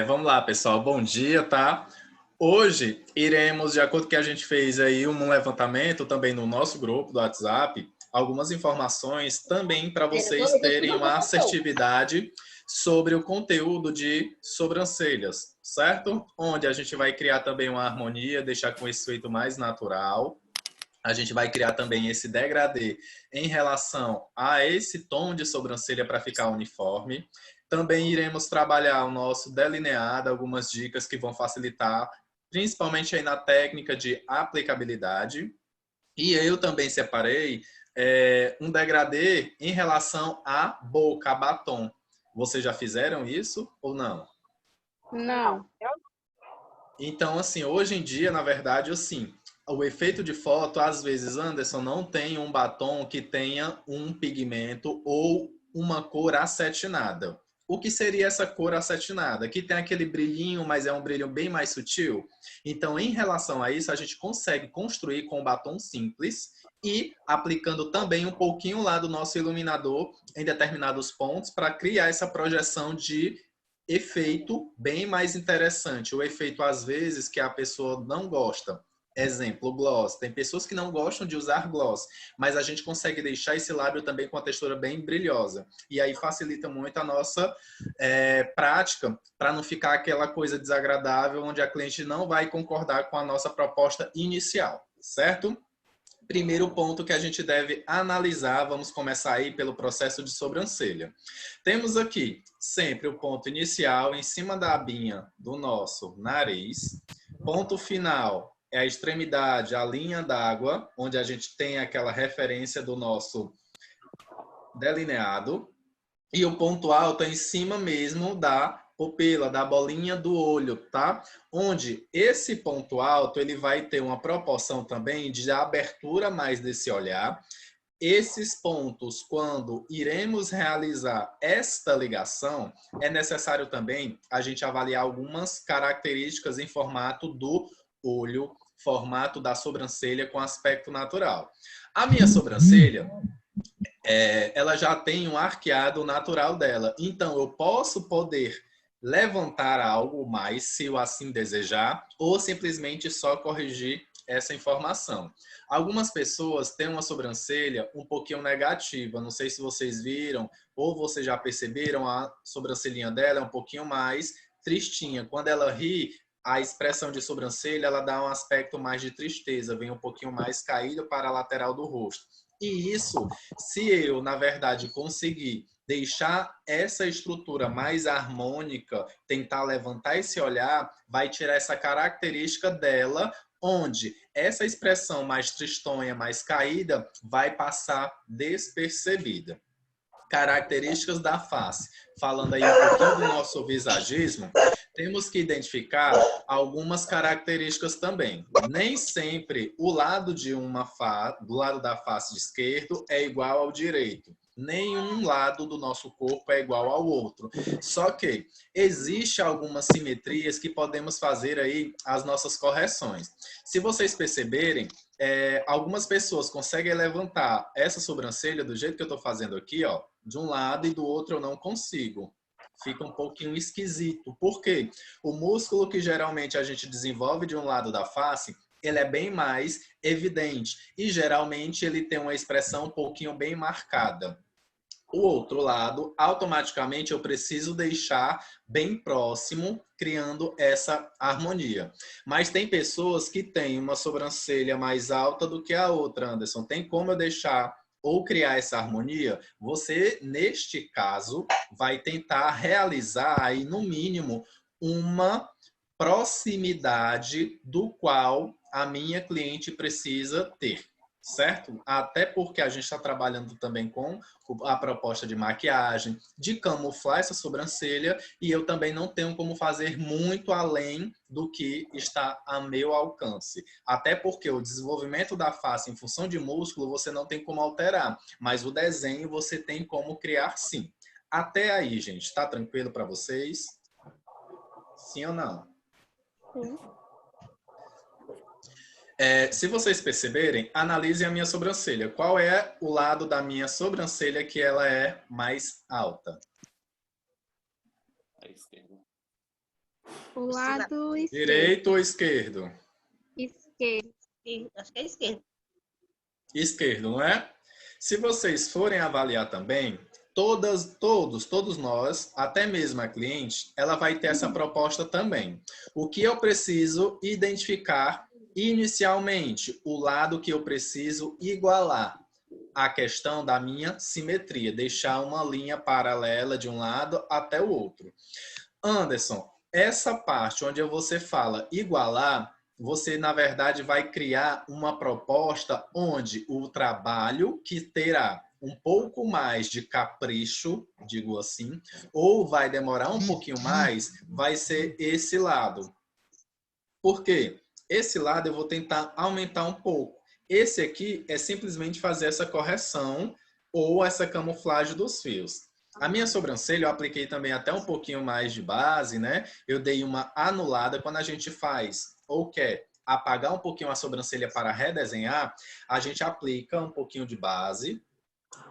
Vamos lá, pessoal. Bom dia, tá? Hoje iremos, de acordo com o que a gente fez aí, um levantamento também no nosso grupo do WhatsApp, algumas informações também para vocês terem uma assertividade sobre o conteúdo de sobrancelhas, certo? Onde a gente vai criar também uma harmonia, deixar com esse efeito mais natural. A gente vai criar também esse degradê em relação a esse tom de sobrancelha para ficar uniforme. Também iremos trabalhar o nosso delineado, algumas dicas que vão facilitar, principalmente aí na técnica de aplicabilidade. E eu também separei um degradê em relação à boca, a batom. Vocês já fizeram isso ou não? Não. Então, assim, hoje em dia, na verdade, assim, o efeito de foto, às vezes, Anderson, não tem um batom que tenha um pigmento ou uma cor acetinada. O que seria essa cor acetinada? Que tem aquele brilhinho, mas é um brilho bem mais sutil. Então, em relação a isso, a gente consegue construir com um batom simples e aplicando também um pouquinho lá do nosso iluminador em determinados pontos para criar essa projeção de efeito bem mais interessante. O efeito, às vezes, que a pessoa não gosta. Exemplo, gloss. Tem pessoas que não gostam de usar gloss, mas a gente consegue deixar esse lábio também com a textura bem brilhosa. E aí facilita muito a nossa prática, para não ficar aquela coisa desagradável, onde a cliente não vai concordar com a nossa proposta inicial, certo? Primeiro ponto que a gente deve analisar, vamos começar aí pelo processo de sobrancelha. Temos aqui sempre o ponto inicial em cima da abinha do nosso nariz. Ponto final é a extremidade, a linha d'água, onde a gente tem aquela referência do nosso delineado. E o ponto alto é em cima mesmo da pupila, da bolinha do olho, tá? Onde esse ponto alto, ele vai ter uma proporção também de abertura mais desse olhar. Esses pontos, quando iremos realizar esta ligação, é necessário também a gente avaliar algumas características em formato do olho, formato da sobrancelha com aspecto natural. A minha sobrancelha, ela já tem um arqueado natural dela. Então, eu poder levantar algo mais, se eu assim desejar, ou simplesmente só corrigir essa informação. Algumas pessoas têm uma sobrancelha um pouquinho negativa. Não sei se vocês viram ou vocês já perceberam, a sobrancelhinha dela é um pouquinho mais tristinha. Quando ela ri, a expressão de sobrancelha ela dá um aspecto mais de tristeza, vem um pouquinho mais caído para a lateral do rosto. E isso, se eu, na verdade, conseguir deixar essa estrutura mais harmônica, tentar levantar esse olhar, vai tirar essa característica dela, onde essa expressão mais tristonha, mais caída, vai passar despercebida. Características da face. Falando aí um pouquinho do nosso visagismo, temos que identificar algumas características também. Nem sempre o lado de do lado da face esquerdo é igual ao direito. Nenhum lado do nosso corpo é igual ao outro. Só que existe algumas simetrias que podemos fazer aí as nossas correções. Se vocês perceberem, algumas pessoas conseguem levantar essa sobrancelha do jeito que eu estou fazendo aqui, ó, de um lado e do outro eu não consigo. Fica um pouquinho esquisito. Por quê? O músculo que geralmente a gente desenvolve de um lado da face, ele é bem mais evidente e geralmente ele tem uma expressão um pouquinho bem marcada. O outro lado, automaticamente eu preciso deixar bem próximo, criando essa harmonia. Mas tem pessoas que têm uma sobrancelha mais alta do que a outra, Anderson. Tem como eu deixar ou criar essa harmonia? Você, neste caso, vai tentar realizar aí, no mínimo, uma proximidade do qual a minha cliente precisa ter. Certo? Até porque a gente está trabalhando também com a proposta de maquiagem, de camuflar essa sobrancelha, e eu também não tenho como fazer muito além do que está a meu alcance. Até porque o desenvolvimento da face em função de músculo você não tem como alterar, mas o desenho você tem como criar sim. Até aí, gente, está tranquilo para vocês? Sim ou não? Sim. Se vocês perceberem, analisem a minha sobrancelha. Qual é o lado da minha sobrancelha que ela é mais alta? A esquerda. O lado esquerdo. Direito ou esquerdo? Esquerdo. Acho que é esquerdo. Esquerdo, não é? Se vocês forem avaliar também, todos nós, até mesmo a cliente, ela vai ter essa proposta também. O que eu preciso identificar inicialmente? O lado que eu preciso igualar. A questão da minha simetria, deixar uma linha paralela de um lado até o outro. Anderson, essa parte onde você fala igualar, você, na verdade, vai criar uma proposta onde o trabalho que terá um pouco mais de capricho, digo assim, ou vai demorar um pouquinho mais, vai ser esse lado. Por quê? Esse lado eu vou tentar aumentar um pouco. Esse aqui é simplesmente fazer essa correção ou essa camuflagem dos fios. A minha sobrancelha eu apliquei também até um pouquinho mais de base, né? Eu dei uma anulada. Quando a gente faz ou quer apagar um pouquinho a sobrancelha para redesenhar, a gente aplica um pouquinho de base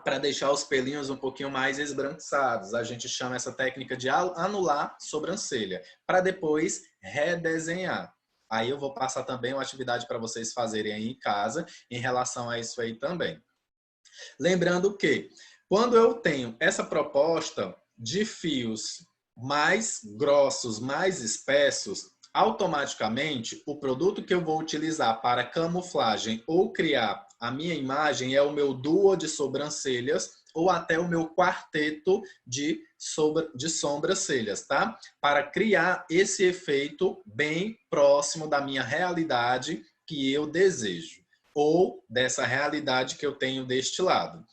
para deixar os pelinhos um pouquinho mais esbranquiçados. A gente chama essa técnica de anular sobrancelha, para depois redesenhar. Aí eu vou passar também uma atividade para vocês fazerem aí em casa em relação a isso aí também. Lembrando que quando eu tenho essa proposta de fios mais grossos, mais espessos, automaticamente o produto que eu vou utilizar para camuflagem ou criar a minha imagem é o meu duo de sobrancelhas ou até o meu quarteto de sobrancelhas, tá? Para criar esse efeito bem próximo da minha realidade que eu desejo ou dessa realidade que eu tenho deste lado.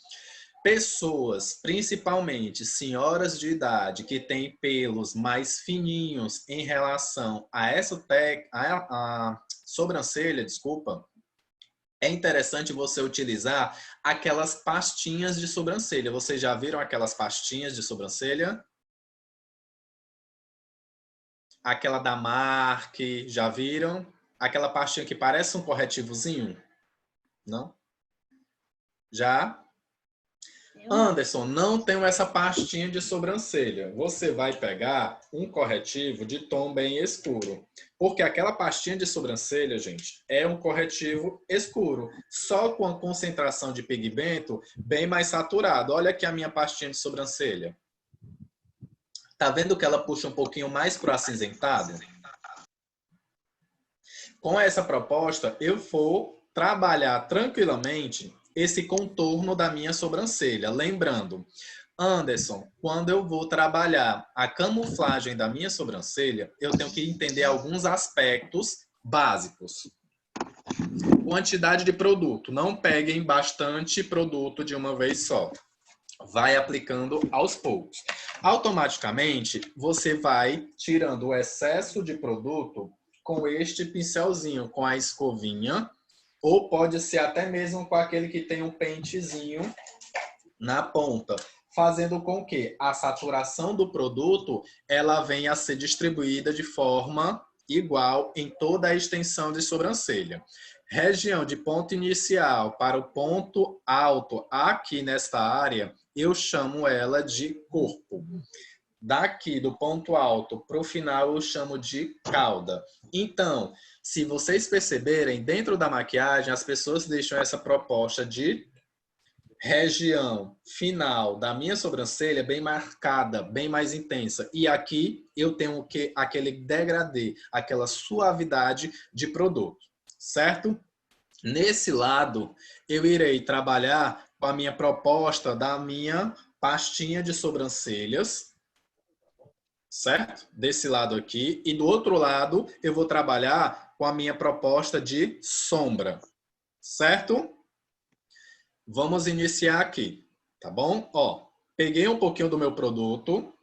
Pessoas, principalmente senhoras de idade, que têm pelos mais fininhos em relação a essa a sobrancelha, desculpa, é interessante você utilizar aquelas pastinhas de sobrancelha. Vocês já viram aquelas pastinhas de sobrancelha? Aquela da Marc, já viram? Aquela pastinha que parece um corretivozinho? Não? Já? Anderson, não tenho essa pastinha de sobrancelha. Você vai pegar um corretivo de tom bem escuro. Porque aquela pastinha de sobrancelha, gente, é um corretivo escuro. Só com a concentração de pigmento bem mais saturado. Olha aqui a minha pastinha de sobrancelha. Tá vendo que ela puxa um pouquinho mais para o acinzentado? Com essa proposta, eu vou trabalhar tranquilamente esse contorno da minha sobrancelha. Lembrando, Anderson, quando eu vou trabalhar a camuflagem da minha sobrancelha, eu tenho que entender alguns aspectos básicos. Quantidade de produto. Não peguem bastante produto de uma vez só. Vai aplicando aos poucos. Automaticamente, você vai tirando o excesso de produto com este pincelzinho, com a escovinha, ou pode ser até mesmo com aquele que tem um pentezinho na ponta, fazendo com que a saturação do produto ela venha a ser distribuída de forma igual em toda a extensão de sobrancelha. Região de ponto inicial para o ponto alto aqui nesta área, eu chamo ela de corpo. Daqui do ponto alto para o final eu chamo de cauda. Então, se vocês perceberem, dentro da maquiagem, as pessoas deixam essa proposta de região final da minha sobrancelha bem marcada, bem mais intensa. E aqui eu tenho aquele degradê, aquela suavidade de produto, certo? Nesse lado, eu irei trabalhar com a minha proposta da minha pastinha de sobrancelhas, certo? Desse lado aqui. E do outro lado, eu vou trabalhar com a minha proposta de sombra, certo? Vamos iniciar aqui, tá bom? Ó, peguei um pouquinho do meu produto,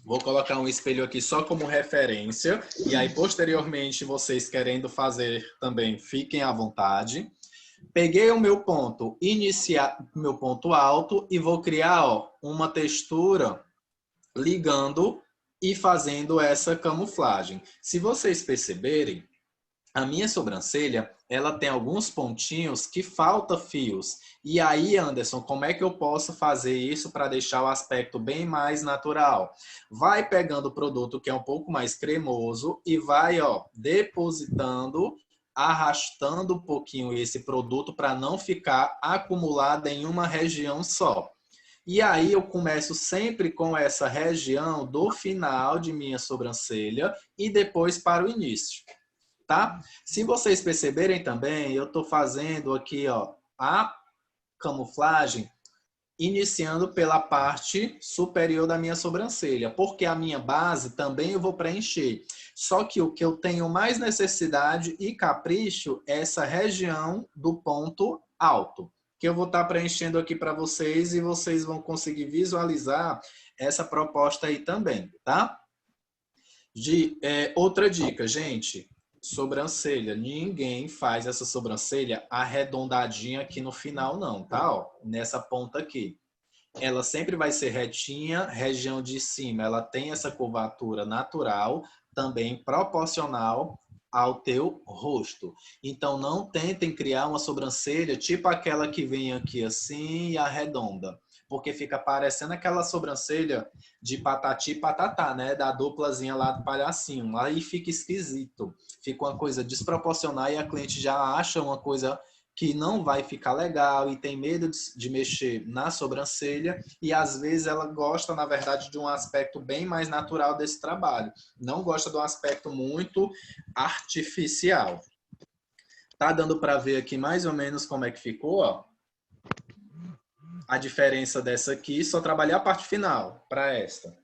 vou colocar um espelho aqui só como referência, e aí posteriormente vocês querendo fazer também, fiquem à vontade. Peguei o meu ponto meu ponto alto e vou criar, ó, uma textura ligando e fazendo essa camuflagem. Se vocês perceberem, a minha sobrancelha, ela tem alguns pontinhos que falta fios. E aí, Anderson, como é que eu posso fazer isso para deixar o aspecto bem mais natural? Vai pegando o produto que é um pouco mais cremoso e vai, ó, depositando, arrastando um pouquinho esse produto para não ficar acumulado em uma região só. E aí eu começo sempre com essa região do final de minha sobrancelha e depois para o início. Tá? Se vocês perceberem também, eu estou fazendo aqui, ó, a camuflagem iniciando pela parte superior da minha sobrancelha, porque a minha base também eu vou preencher. Só que o que eu tenho mais necessidade e capricho é essa região do ponto alto, que eu vou estar preenchendo aqui para vocês e vocês vão conseguir visualizar essa proposta aí também, tá? Outra dica, gente. Sobrancelha. Ninguém faz essa sobrancelha arredondadinha aqui no final, não, tá? Ó, nessa ponta aqui. Ela sempre vai ser retinha, região de cima. Ela tem essa curvatura natural, também proporcional ao teu rosto. Então, não tentem criar uma sobrancelha tipo aquela que vem aqui assim e arredonda. Porque fica parecendo aquela sobrancelha de patati e patatá, né? Da duplazinha lá do palhacinho. Aí fica esquisito. Fica uma coisa desproporcional e a cliente já acha uma coisa que não vai ficar legal e tem medo de mexer na sobrancelha e às vezes ela gosta, na verdade, de um aspecto bem mais natural desse trabalho. Não gosta de um aspecto muito artificial. Tá dando para ver aqui mais ou menos como é que ficou, ó? A diferença dessa aqui, só trabalhar a parte final para esta.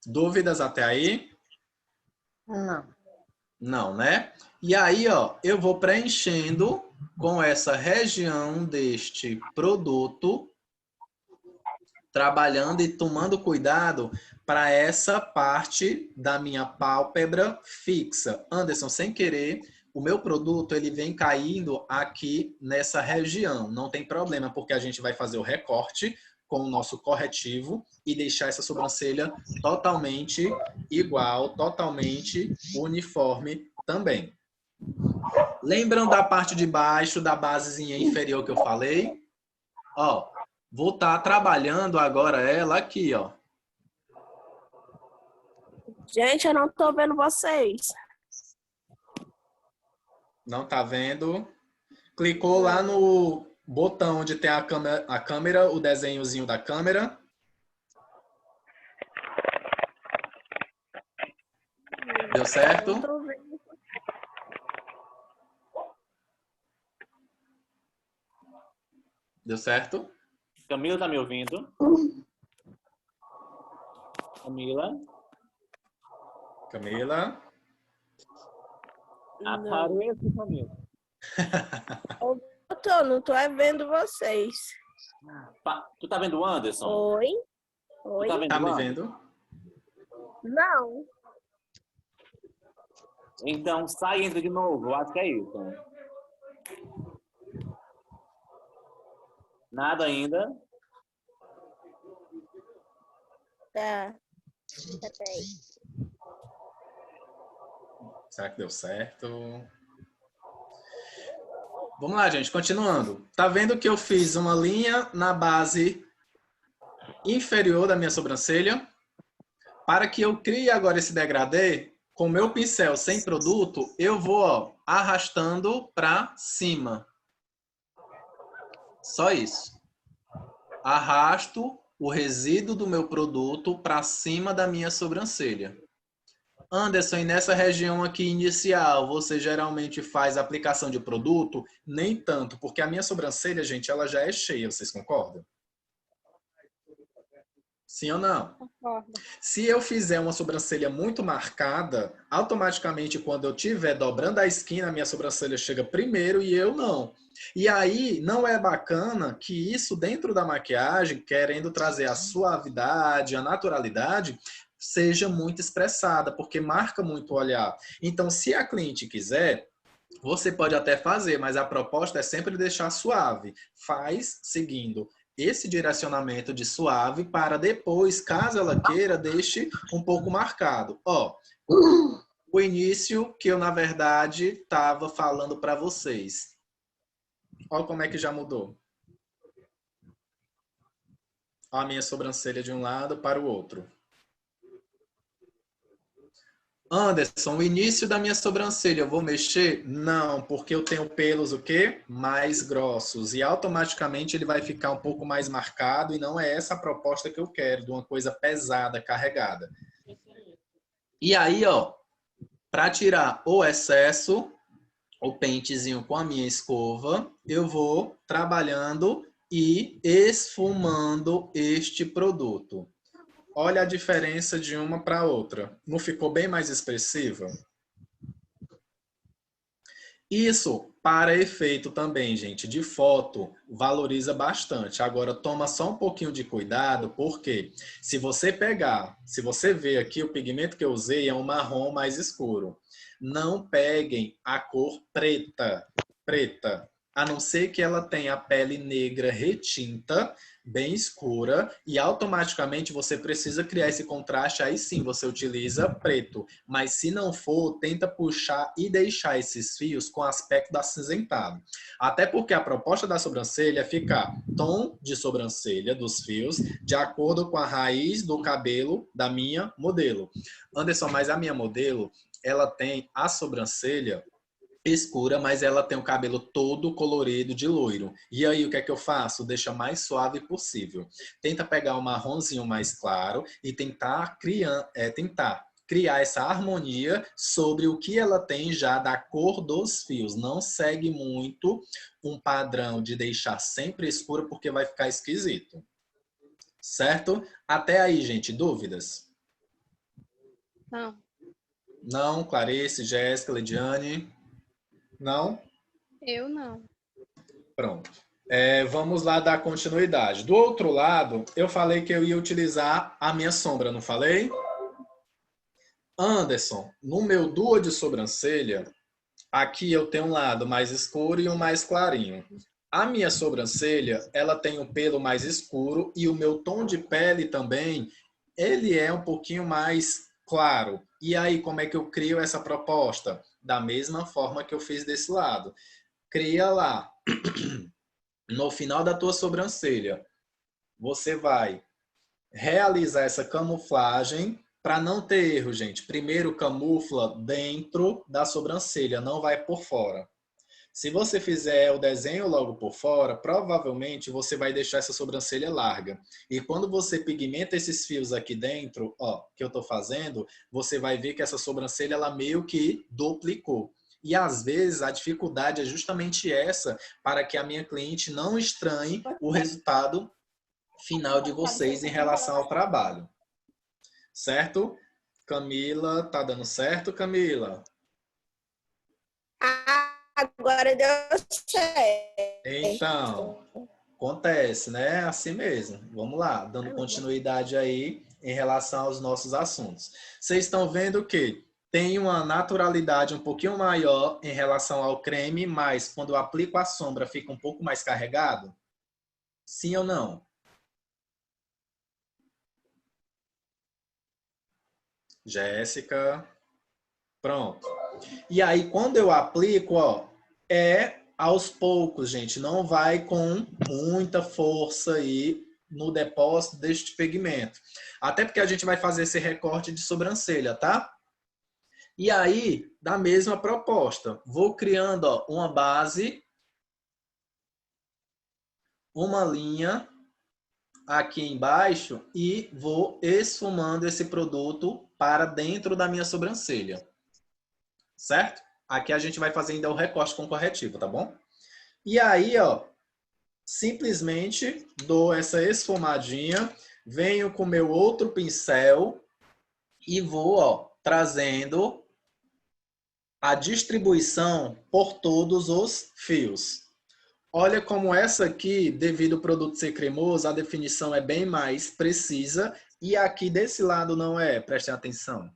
Dúvidas até aí? Não. Não, né? E aí, ó, eu vou preenchendo com essa região deste produto, trabalhando e tomando cuidado para essa parte da minha pálpebra fixa. Anderson, sem querer, o meu produto ele vem caindo aqui nessa região. Não tem problema, porque a gente vai fazer o recorte com o nosso corretivo e deixar essa sobrancelha totalmente igual, totalmente uniforme também. Lembram da parte de baixo, da basezinha inferior que eu falei? Ó, vou estar trabalhando agora ela aqui, ó. Gente, eu não tô vendo vocês. Não tá vendo? Clicou lá no botão onde tem a câmera, o desenhozinho da câmera. Deu certo? Não tô vendo. Deu certo? Camila, tá me ouvindo? Camila? Camila? Apareça, Camila. Não tô vendo vocês. Tu tá vendo o Anderson? Oi? Tu Oi? tá vendo Tá o me Anderson? vendo? Não. Então sai e entra de novo. Eu acho que é isso. Nada ainda. Tá. Peraí. Será que deu certo? Vamos lá, gente, continuando. Tá vendo que eu fiz uma linha na base inferior da minha sobrancelha? Para que eu crie agora esse degradê, com o meu pincel sem produto, eu vou, ó, arrastando para cima. Só isso. Arrasto o resíduo do meu produto para cima da minha sobrancelha. Anderson, e nessa região aqui inicial, você geralmente faz aplicação de produto? Nem tanto, porque a minha sobrancelha, gente, ela já é cheia, vocês concordam? Sim ou não? Concordo. Se eu fizer uma sobrancelha muito marcada, automaticamente quando eu estiver dobrando a esquina, a minha sobrancelha chega primeiro e eu não. E aí não é bacana que isso dentro da maquiagem, querendo trazer a suavidade, a naturalidade, seja muito expressada, porque marca muito o olhar. Então, se a cliente quiser, você pode até fazer, mas a proposta é sempre deixar suave. Faz seguindo esse direcionamento de suave para depois, caso ela queira, deixe um pouco marcado. Ó, o início que eu, na verdade, estava falando para vocês. Olha como é que já mudou. A minha sobrancelha de um lado para o outro. Anderson, o início da minha sobrancelha, eu vou mexer? Não, porque eu tenho pelos o quê? Mais grossos. E automaticamente ele vai ficar um pouco mais marcado e não é essa a proposta que eu quero, de uma coisa pesada, carregada. E aí, ó, para tirar o excesso, o pentezinho com a minha escova, eu vou trabalhando e esfumando este produto. Olha a diferença de uma para outra. Não ficou bem mais expressiva? Isso, para efeito também, gente, de foto, valoriza bastante. Agora, toma só um pouquinho de cuidado, porque se você ver aqui, o pigmento que eu usei é um marrom mais escuro. Não peguem a cor preta, a não ser que ela tenha a pele negra retinta, bem escura, e automaticamente você precisa criar esse contraste, aí sim você utiliza preto. Mas se não for, tenta puxar e deixar esses fios com aspecto acinzentado. Até porque a proposta da sobrancelha é ficar tom de sobrancelha dos fios de acordo com a raiz do cabelo da minha modelo. Anderson, mas a minha modelo, ela tem a sobrancelha escura, mas ela tem o cabelo todo colorido de loiro. E aí, o que é que eu faço? Deixa mais suave possível. Tenta pegar um marronzinho mais claro e tentar criar essa harmonia sobre o que ela tem já da cor dos fios. Não segue muito um padrão de deixar sempre escuro, porque vai ficar esquisito. Certo? Até aí, gente, dúvidas? Não. Não, Clarice, Jéssica, Lidiane? Não? Eu não. Pronto. Vamos lá dar continuidade. Do outro lado, eu falei que eu ia utilizar a minha sombra, não falei? Anderson, no meu duo de sobrancelha, aqui eu tenho um lado mais escuro e um mais clarinho. A minha sobrancelha, ela tem um pelo mais escuro e o meu tom de pele também, ele é um pouquinho mais claro. E aí, como é que eu crio essa proposta? Da mesma forma que eu fiz desse lado. Cria lá, no final da tua sobrancelha, você vai realizar essa camuflagem para não ter erro, gente. Primeiro camufla dentro da sobrancelha, não vai por fora. Se você fizer o desenho logo por fora, provavelmente você vai deixar essa sobrancelha larga. E quando você pigmenta esses fios aqui dentro, ó, que eu estou fazendo, você vai ver que essa sobrancelha ela meio que duplicou. E às vezes a dificuldade é justamente essa, para que a minha cliente não estranhe o resultado final de vocês em relação ao trabalho. Certo? Camila, tá dando certo, Camila? Agora deu certo. Então, acontece, né? Assim mesmo. Vamos lá, dando continuidade aí em relação aos nossos assuntos. Vocês estão vendo que tem uma naturalidade um pouquinho maior em relação ao creme, mas quando eu aplico a sombra fica um pouco mais carregado? Sim ou não? Jéssica. Pronto. E aí, quando eu aplico, ó, aos poucos, gente. Não vai com muita força aí no depósito deste pigmento. Até porque a gente vai fazer esse recorte de sobrancelha, tá? E aí, da mesma proposta, vou criando, ó, uma base, uma linha aqui embaixo e vou esfumando esse produto para dentro da minha sobrancelha. Certo? Aqui a gente vai fazer ainda o recorte com corretivo, tá bom? E aí, ó, simplesmente dou essa esfumadinha, venho com meu outro pincel e vou, ó, trazendo a distribuição por todos os fios. Olha como essa aqui, devido ao produto ser cremoso, a definição é bem mais precisa e aqui desse lado não é, prestem atenção.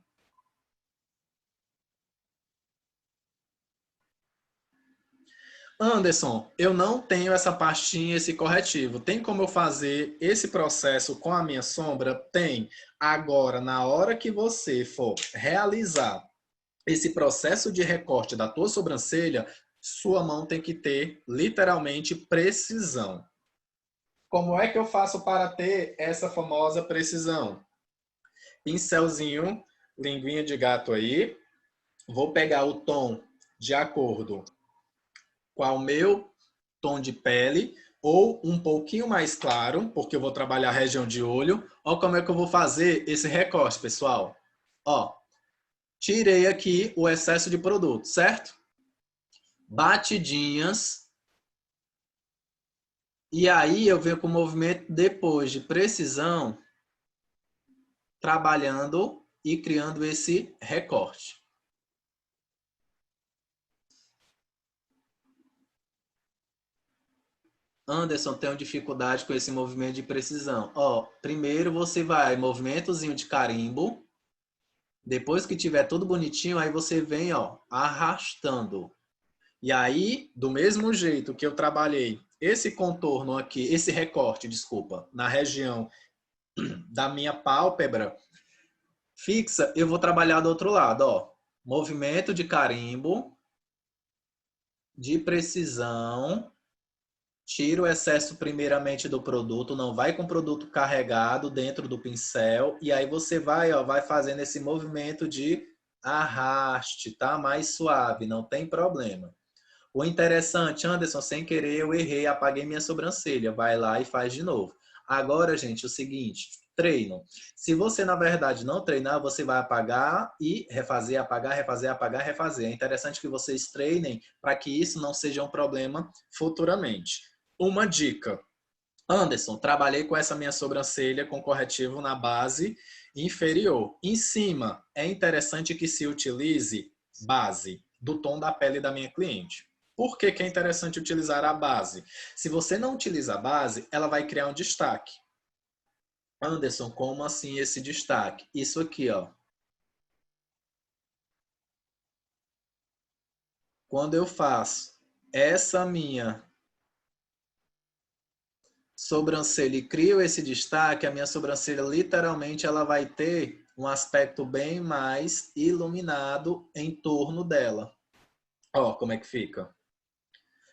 Anderson, eu não tenho essa pastinha, esse corretivo. Tem como eu fazer esse processo com a minha sombra? Tem. Agora, na hora que você for realizar esse processo de recorte da tua sobrancelha, sua mão tem que ter literalmente precisão. Como é que eu faço para ter essa famosa precisão? Pincelzinho, linguinha de gato aí. Vou pegar o tom de acordo com o meu tom de pele, ou um pouquinho mais claro, porque eu vou trabalhar a região de olho. Olha como é que eu vou fazer esse recorte, pessoal. Ó, tirei aqui o excesso de produto, certo? Batidinhas. E aí eu venho com o movimento depois de precisão, trabalhando e criando esse recorte. Anderson, tenho dificuldade com esse movimento de precisão. Ó, primeiro você vai movimentozinho de carimbo. Depois que tiver tudo bonitinho, aí você vem, ó, arrastando. E aí, do mesmo jeito que eu trabalhei esse contorno aqui, esse recorte, desculpa, na região da minha pálpebra fixa, eu vou trabalhar do outro lado, ó. Movimento de carimbo, de precisão. Tira o excesso primeiramente do produto, não vai com o produto carregado dentro do pincel. E aí você vai, ó, vai fazendo esse movimento de arraste, tá? Mais suave, não tem problema. O interessante, Anderson, sem querer eu errei, apaguei minha sobrancelha. Vai lá e faz de novo. Agora, gente, o seguinte, treino. Se você, na verdade, não treinar, você vai apagar e refazer, apagar, refazer, apagar, refazer. É interessante que vocês treinem para que isso não seja um problema futuramente. Uma dica. Anderson, trabalhei com essa minha sobrancelha com corretivo na base inferior. Em cima, é interessante que se utilize base do tom da pele da minha cliente. Por que que é interessante utilizar a base? Se você não utiliza a base, ela vai criar um destaque. Anderson, como assim esse destaque? Isso aqui, ó. Quando eu faço essa minha sobrancelha e crio esse destaque, a minha sobrancelha literalmente ela vai ter um aspecto bem mais iluminado em torno dela. Ó, como é que fica.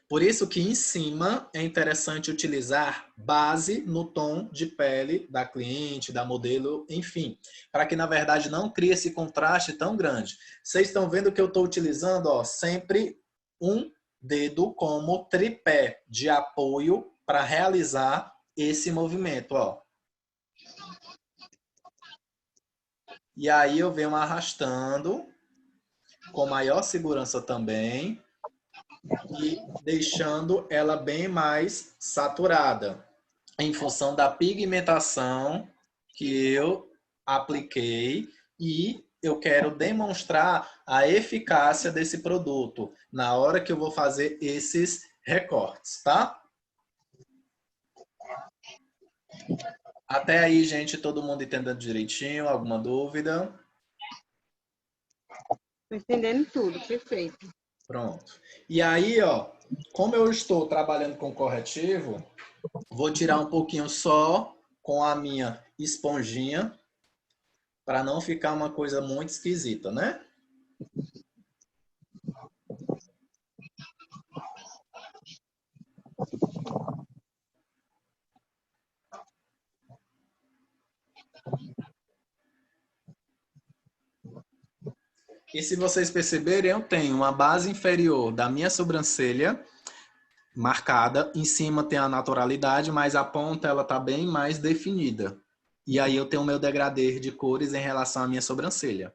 Por isso que em cima é interessante utilizar base no tom de pele da cliente, da modelo, enfim, para que na verdade não crie esse contraste tão grande. Vocês estão vendo que eu estou utilizando, ó, sempre um dedo como tripé de apoio para realizar esse movimento, ó. E aí eu venho arrastando com maior segurança também e deixando ela bem mais saturada, em função da pigmentação que eu apliquei e eu quero demonstrar a eficácia desse produto na hora que eu vou fazer esses recortes, tá? Até aí, gente, todo mundo entendendo direitinho? Alguma dúvida? Tô entendendo tudo, perfeito. Pronto. E aí, ó, como eu estou trabalhando com corretivo, vou tirar um pouquinho só com a minha esponjinha para não ficar uma coisa muito esquisita, né? E se vocês perceberem, eu tenho uma base inferior da minha sobrancelha marcada, em cima tem a naturalidade, mas a ponta ela tá bem mais definida. E aí eu tenho o meu degradê de cores em relação à minha sobrancelha.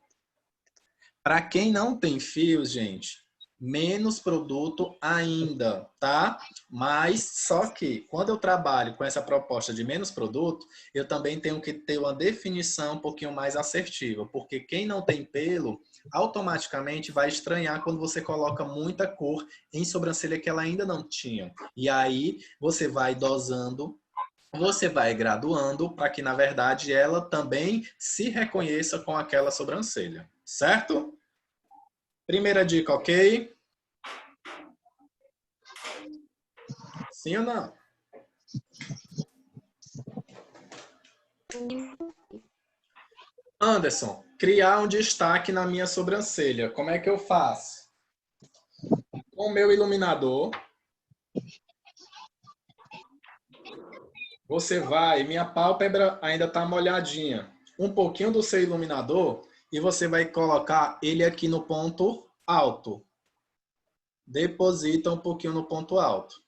Para quem não tem fios, gente, menos produto ainda, tá? Mas só que quando eu trabalho com essa proposta de menos produto, eu também tenho que ter uma definição um pouquinho mais assertiva, porque quem não tem pelo, automaticamente vai estranhar quando você coloca muita cor em sobrancelha que ela ainda não tinha. E aí você vai dosando, você vai graduando para que, na verdade, ela também se reconheça com aquela sobrancelha, certo? Primeira dica, ok? Sim ou não? Anderson, criar um destaque na minha sobrancelha. Como é que eu faço? Com o meu iluminador, você vai, minha pálpebra ainda está molhadinha. Um pouquinho do seu iluminador e você vai colocar ele aqui no ponto alto. Deposita um pouquinho no ponto alto.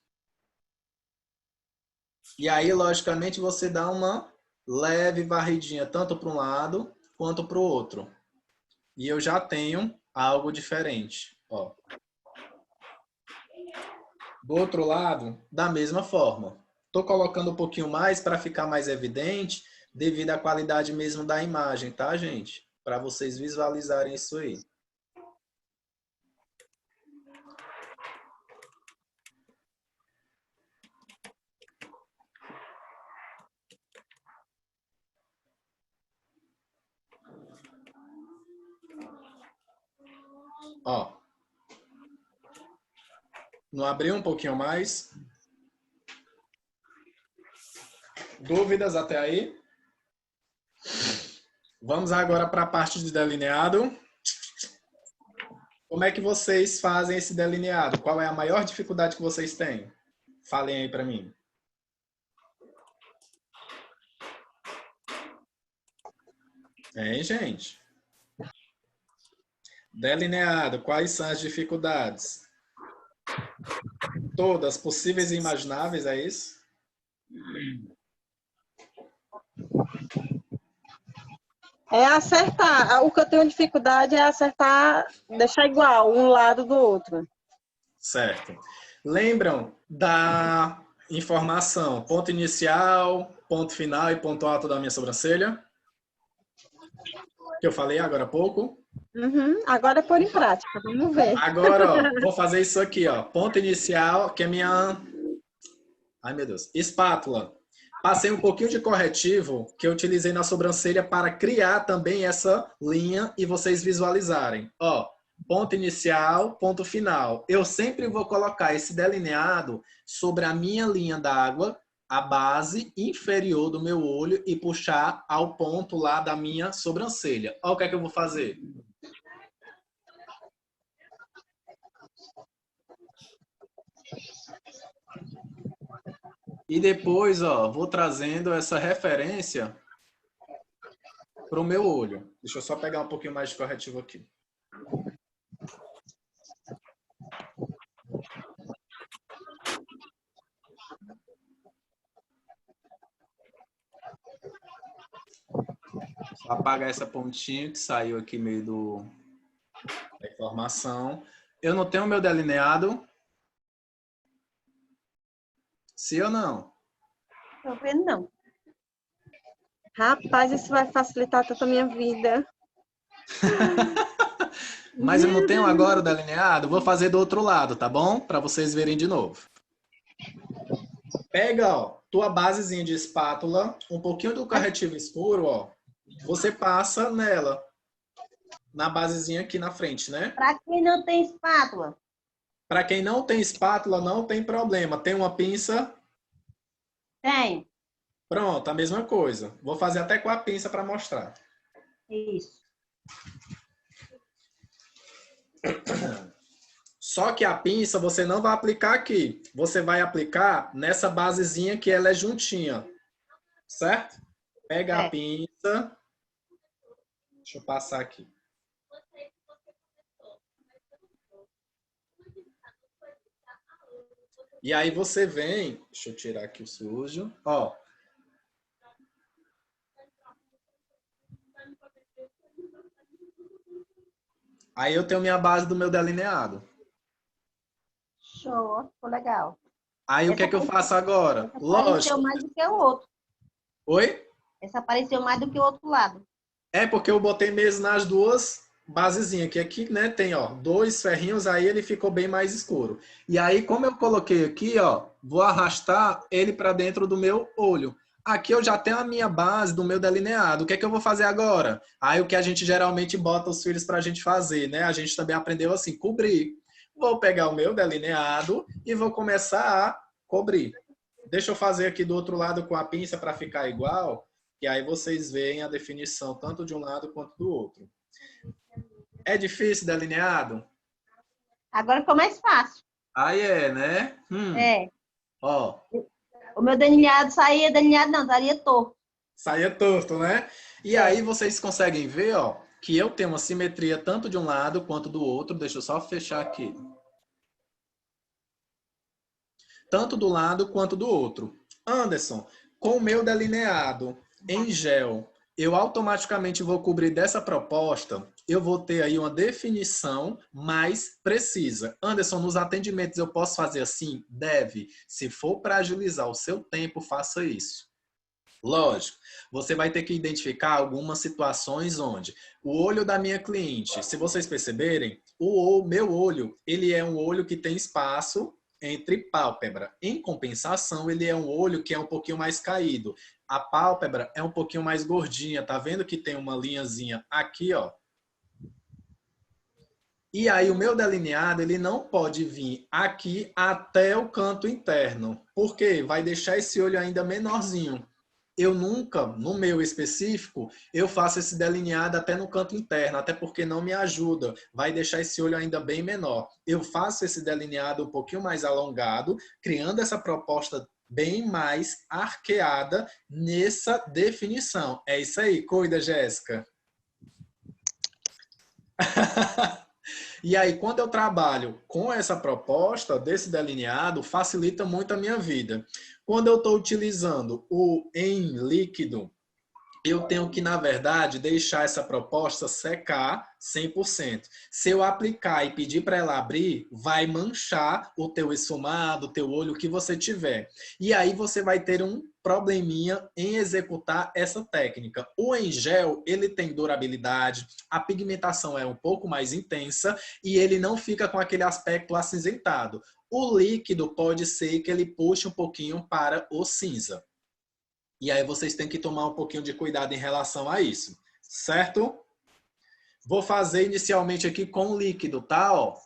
E aí, logicamente, você dá uma leve varridinha tanto para um lado quanto para o outro. E eu já tenho algo diferente. Ó. Do outro lado, da mesma forma. Estou colocando um pouquinho mais para ficar mais evidente, devido à qualidade mesmo da imagem, tá, gente? Para vocês visualizarem isso aí. Ó. Não abriu um pouquinho mais? Dúvidas até aí? Vamos agora para a parte de delineado. Como é que vocês fazem esse delineado? Qual é a maior dificuldade que vocês têm? Falem aí para mim. Hein, gente? Delineado, quais são as dificuldades? Todas possíveis e imagináveis, é isso? É acertar. O que eu tenho dificuldade é acertar, deixar igual um lado do outro. Certo. Lembram da informação ponto inicial, ponto final e ponto alto da minha sobrancelha? Que eu falei agora há pouco? Uhum. Agora é pôr em prática, vamos ver. Agora, ó, vou fazer isso aqui, ó. Ponto inicial, que é minha... Ai, meu Deus. Espátula. Passei um pouquinho de corretivo que eu utilizei na sobrancelha para criar também essa linha e vocês visualizarem. Ó, ponto inicial, ponto final. Eu sempre vou colocar esse delineado sobre a minha linha d'água, a base inferior do meu olho e puxar ao ponto lá da minha sobrancelha. Ó, o que é que eu vou fazer? E depois, ó, vou trazendo essa referência para o meu olho. Deixa eu só pegar um pouquinho mais de corretivo aqui. Só apagar essa pontinha que saiu aqui meio da informação. Eu não tenho meu delineado. Sim ou não? Tô vendo, não. Rapaz, isso vai facilitar tanto a minha vida. Mas eu não tenho agora o delineado. Vou fazer do outro lado, tá bom? Para vocês verem de novo. Pega, ó, tua basezinha de espátula, um pouquinho do corretivo escuro, ó. Você passa nela. Na basezinha aqui na frente, né? Pra quem não tem espátula. Para quem não tem espátula, não tem problema. Tem uma pinça? Tem. Pronto, a mesma coisa. Vou fazer até com a pinça para mostrar. Isso. Só que a pinça você não vai aplicar aqui. Você vai aplicar nessa basezinha que ela é juntinha. Certo? Pega a pinça. Deixa eu passar aqui. E aí você vem... Deixa eu tirar aqui o sujo. Ó. Aí eu tenho minha base do meu delineado. Show. Ficou legal. Aí o que é que eu faço agora? Lógico. Apareceu mais do que o outro. Oi? Essa apareceu mais do que o outro lado. É porque eu botei mesmo nas duas basezinhas, que aqui, né, tem, ó, 2 ferrinhos, aí ele ficou bem mais escuro. E aí, como eu coloquei aqui, ó, vou arrastar ele para dentro do meu olho. Aqui eu já tenho a minha base do meu delineado. O que é que eu vou fazer agora? Aí o que a gente geralmente bota os filhos para a gente fazer, né? A gente também aprendeu assim, cobrir. Vou pegar o meu delineado e vou começar a cobrir. Deixa eu fazer aqui do outro lado com a pinça para ficar igual, e aí vocês veem a definição tanto de um lado quanto do outro. É difícil delineado? Agora ficou mais fácil. Aí é, né? É. Ó, O meu delineado saía delineado, não, estaria torto. saía torto, né? E aí vocês conseguem ver, ó, que eu tenho uma simetria tanto de um lado quanto do outro. Deixa eu só fechar aqui. Tanto do lado quanto do outro. Anderson, com o meu delineado em gel, eu automaticamente vou cobrir dessa proposta, eu vou ter aí uma definição mais precisa. Anderson, nos atendimentos eu posso fazer assim? Deve. Se for para agilizar o seu tempo, faça isso. Lógico, você vai ter que identificar algumas situações onde o olho da minha cliente, se vocês perceberem, o meu olho, ele é um olho que tem espaço entre pálpebra. Em compensação, ele é um olho que é um pouquinho mais caído. A pálpebra é um pouquinho mais gordinha. Tá vendo que tem uma linhazinha aqui, ó? E aí o meu delineado, ele não pode vir aqui até o canto interno. Por quê? Vai deixar esse olho ainda menorzinho. Eu nunca, no meu específico, eu faço esse delineado até no canto interno, até porque não me ajuda, vai deixar esse olho ainda bem menor. Eu faço esse delineado um pouquinho mais alongado, criando essa proposta bem mais arqueada nessa definição. É isso aí, cuida, Jéssica. E aí, quando eu trabalho com essa proposta desse delineado, facilita muito a minha vida. Quando eu estou utilizando o em líquido, eu tenho que, na verdade, deixar essa proposta secar 100%. Se eu aplicar e pedir para ela abrir, vai manchar o teu esfumado, o teu olho, o que você tiver. E aí você vai ter um probleminha em executar essa técnica. O em gel, ele tem durabilidade, a pigmentação é um pouco mais intensa e ele não fica com aquele aspecto acinzentado. O líquido pode ser que ele puxe um pouquinho para o cinza. E aí vocês têm que tomar um pouquinho de cuidado em relação a isso, certo? Vou fazer inicialmente aqui com líquido, tá? Ó,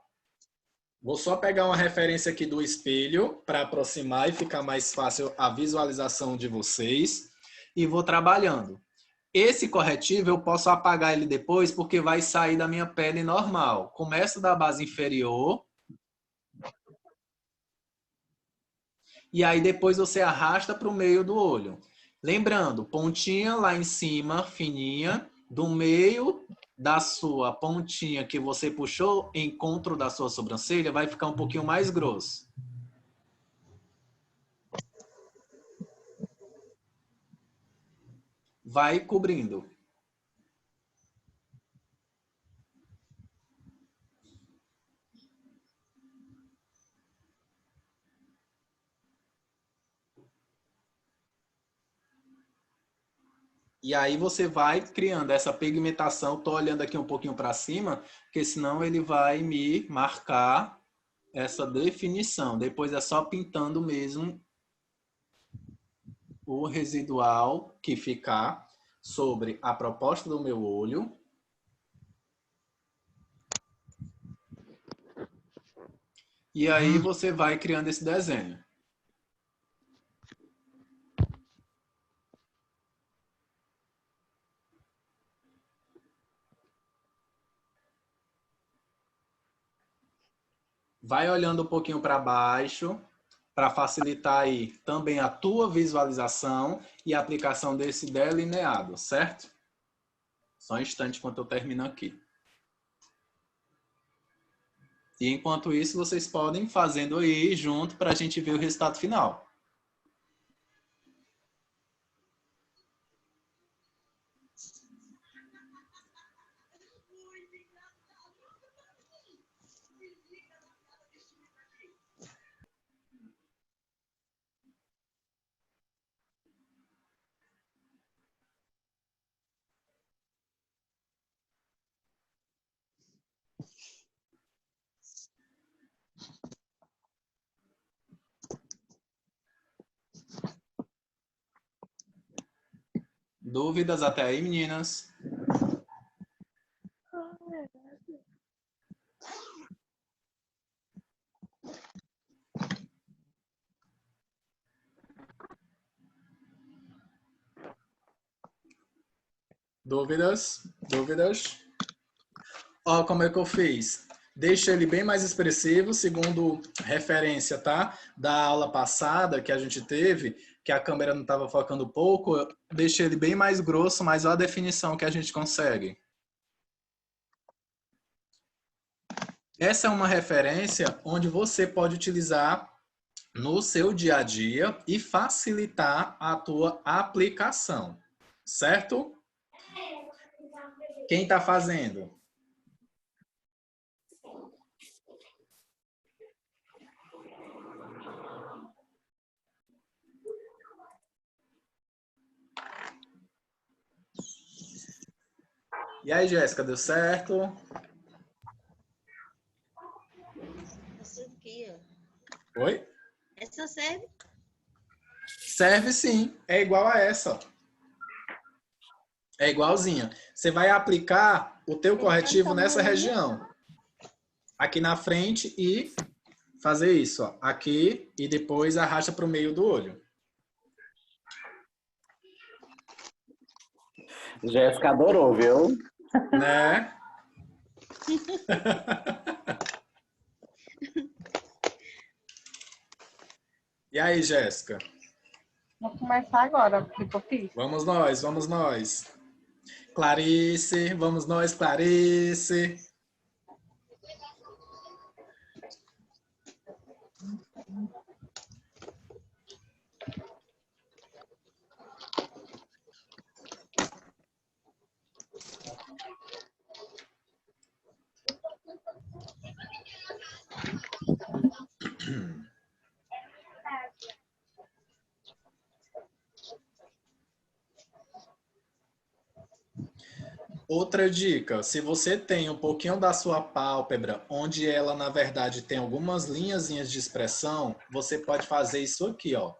vou só pegar uma referência aqui do espelho para aproximar e ficar mais fácil a visualização de vocês. E vou trabalhando. Esse corretivo eu posso apagar ele depois porque vai sair da minha pele normal. Começo da base inferior. E aí depois você arrasta para o meio do olho. Lembrando, pontinha lá em cima, fininha, do meio da sua pontinha que você puxou, encontro da sua sobrancelha, vai ficar um pouquinho mais grosso. Vai cobrindo. E aí você vai criando essa pigmentação. Estou olhando aqui um pouquinho para cima, porque senão ele vai me marcar essa definição. Depois é só pintando mesmo o residual que ficar sobre a proposta do meu olho. E aí você vai criando esse desenho. Vai olhando um pouquinho para baixo, para facilitar aí também a tua visualização e a aplicação desse delineado, certo? Só um instante enquanto eu termino aqui. E enquanto isso, vocês podem fazendo aí junto para a gente ver o resultado final. Dúvidas até aí, meninas? Dúvidas? Dúvidas? Ó, como é que eu fiz? Deixa ele bem mais expressivo, segundo referência, tá? Da aula passada que a gente teve, que a câmera não estava focando pouco, eu deixei ele bem mais grosso, mas olha a definição que a gente consegue. Essa é uma referência onde você pode utilizar no seu dia a dia e facilitar a tua aplicação, certo? Quem está fazendo? E aí, Jéssica, deu certo? Essa aqui, ó. Oi? Essa serve? Serve sim, é igual a essa. É igualzinha. Você vai aplicar o teu corretivo nessa região. Aqui na frente e fazer isso, ó. Aqui e depois arrasta para o meio do olho. Jéssica adorou, viu? Né? E aí, Jéssica? Vou começar agora, o que eu fiz. Vamos nós, vamos nós. Clarice, vamos nós, Clarice. Outra dica, se você tem um pouquinho da sua pálpebra, onde ela, na verdade, tem algumas linhazinhas de expressão, você pode fazer isso aqui, ó.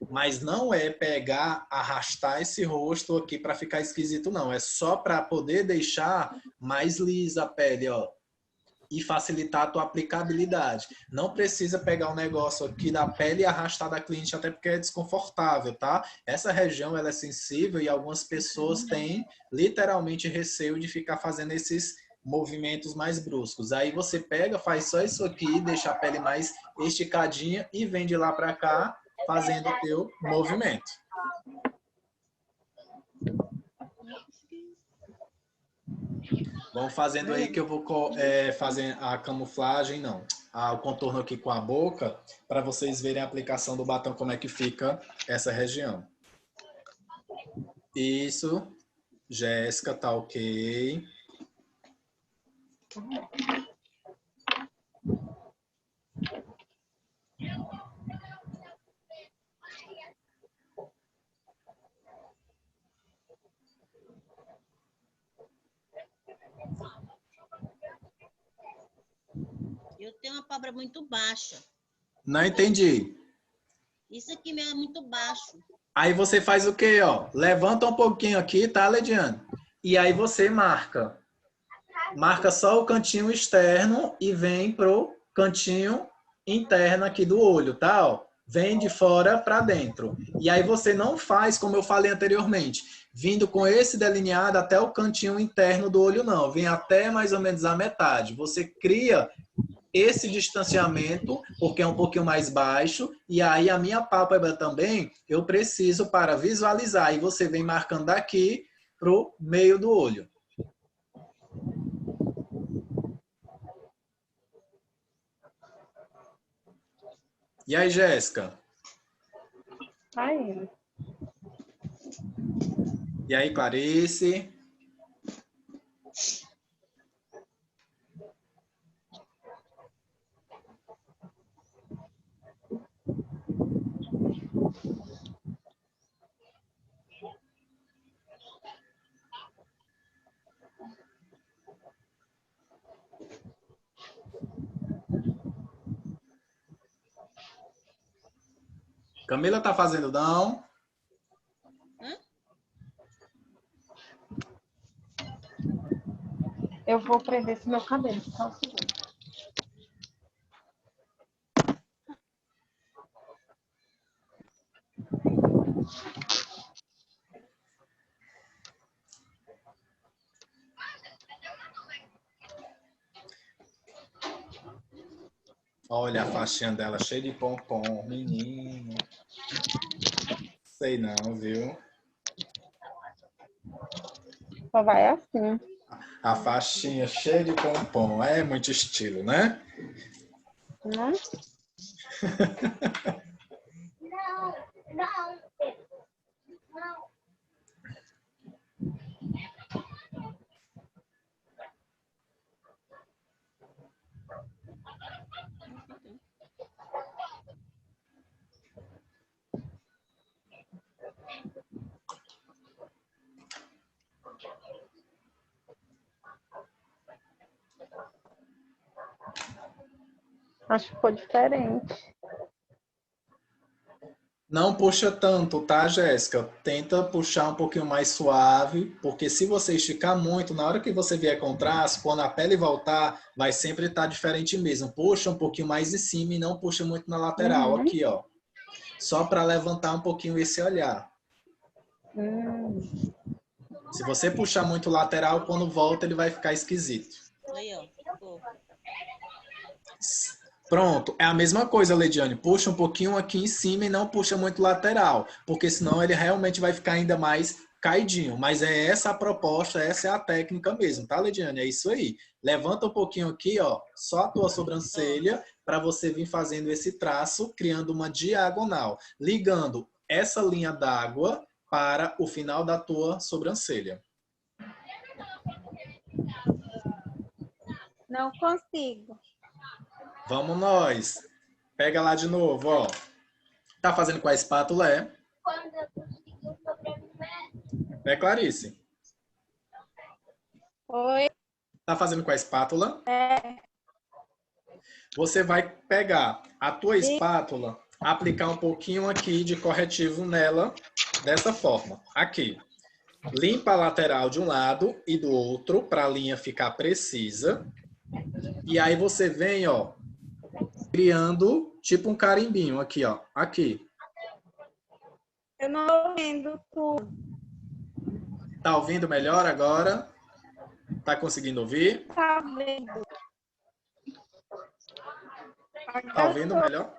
Mas não é pegar, arrastar esse rosto aqui para ficar esquisito, não. É só para poder deixar mais lisa a pele, ó. E facilitar a tua aplicabilidade. Não precisa pegar o negócio aqui da pele e arrastar da cliente, até porque é desconfortável, tá? Essa região, ela é sensível e algumas pessoas têm literalmente receio de ficar fazendo esses movimentos mais bruscos. Aí você pega, faz só isso aqui, deixa a pele mais esticadinha e vem de lá para cá fazendo o teu movimento. Vão fazendo aí que eu vou fazer a camuflagem, não. O contorno aqui com a boca, para vocês verem a aplicação do batom, como é que fica essa região. Isso. Jéssica, tá ok. Eu tenho uma pálpebra muito baixa. Não entendi. Isso aqui meu é muito baixo. Aí você faz o quê, ó? Levanta um pouquinho aqui, tá, Lediane? E aí você marca. Marca só o cantinho externo e vem pro cantinho interno aqui do olho, tá? Ó, vem de fora para dentro. E aí você não faz, como eu falei anteriormente, vindo com esse delineado até o cantinho interno do olho, não. Vem até mais ou menos a metade. Você cria esse distanciamento, porque é um pouquinho mais baixo, e aí a minha pálpebra também, eu preciso para visualizar. E você vem marcando daqui pro meio do olho. E aí, Jéssica? Aí. E aí, Clarice? Camila tá fazendo não? Eu vou prender esse meu cabelo, só um segundo. Olha a faixinha dela cheia de pompom, menino. Sei não, viu? Só vai assim. A faixinha cheia de pompom. É muito estilo, né? Né? Acho que ficou diferente. Não puxa tanto, tá, Jéssica? Tenta puxar um pouquinho mais suave, porque se você esticar muito, na hora que você vier com traço, quando a pele voltar, vai sempre estar diferente mesmo. Puxa um pouquinho mais em cima e não puxa muito na lateral, Uhum. aqui, ó. Só para levantar um pouquinho esse olhar. Se você puxar muito lateral, quando volta, ele vai ficar esquisito. Aí, ó. Ficou. Pronto, é a mesma coisa, Lediane. Puxa um pouquinho aqui em cima e não puxa muito lateral, porque senão ele realmente vai ficar ainda mais caidinho. Mas é essa a proposta, essa é a técnica mesmo, tá, Lediane? É isso aí. Levanta um pouquinho aqui, ó, só a tua sobrancelha, para você vir fazendo esse traço, criando uma diagonal, ligando essa linha d'água para o final da tua sobrancelha. Não consigo. Vamos nós. Pega lá de novo, ó. Tá fazendo com a espátula, é? É, Clarice? Oi. Tá fazendo com a espátula? É. Você vai pegar a tua espátula, aplicar um pouquinho aqui de corretivo nela, dessa forma. Aqui. Limpa a lateral de um lado e do outro, para a linha ficar precisa. E aí você vem, ó, criando tipo um carimbinho aqui, ó. Aqui. Eu não tô vendo tudo. Tá ouvindo melhor agora? Tá conseguindo ouvir? Tá vendo? Tá ouvindo melhor?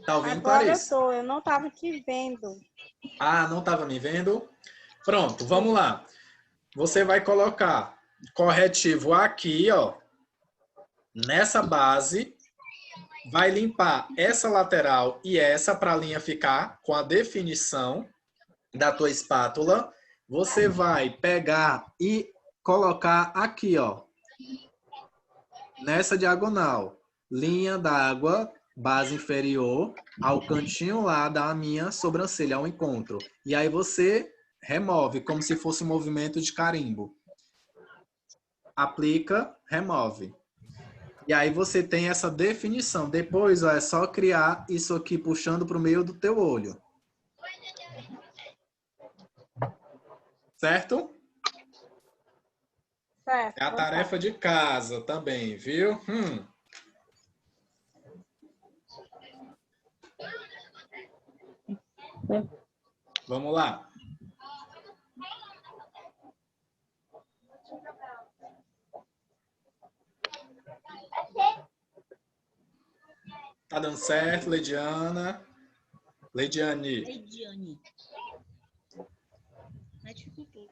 Tá ouvindo, Agora eu Clarice? tô. Eu não tava te vendo. Ah, não estava me vendo? Pronto, vamos lá. Você vai colocar corretivo aqui, ó, nessa base. Vai limpar essa lateral e essa para a linha ficar com a definição da tua espátula. Você vai pegar e colocar aqui, ó, nessa diagonal, linha d'água, base inferior, ao cantinho lá da minha sobrancelha, ao encontro. E aí você remove, como se fosse um movimento de carimbo. Aplica, remove. E aí você tem essa definição. Depois, ó, é só criar isso aqui puxando para o meio do teu olho. Certo? Certo. É a tarefa de casa também, viu? Vamos lá. Tá dando certo, Leidiana? Leidiane. Ediane. Mas dificultou.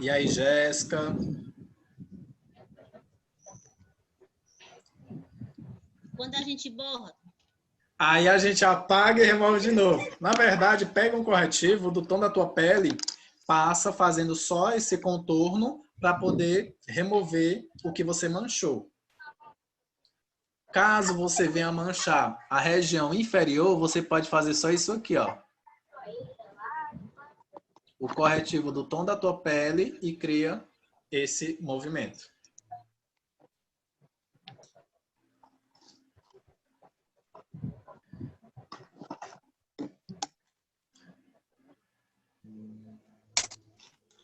E aí, Jéssica? Quando a gente borra, Aí a gente apaga e remove de novo. Na verdade, pega um corretivo do tom da tua pele, passa fazendo só esse contorno para poder remover o que você manchou. Caso você venha manchar a região inferior, você pode fazer só isso aqui, ó. O corretivo do tom da tua pele e cria esse movimento.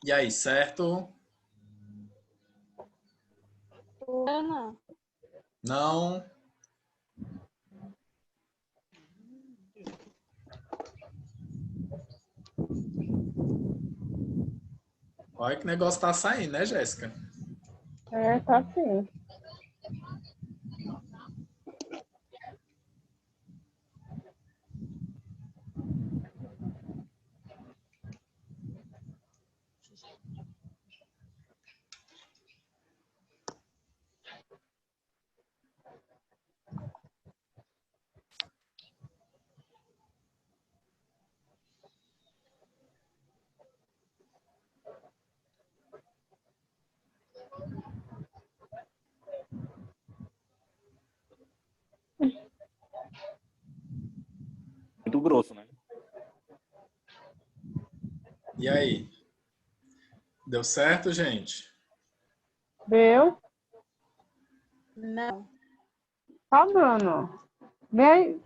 E aí, certo? Não. Não? Olha que negócio tá saindo, né, Jéssica? É, tá sim. Muito grosso, né? E aí? Deu certo, gente? Deu? Não. Tá dando. Vem.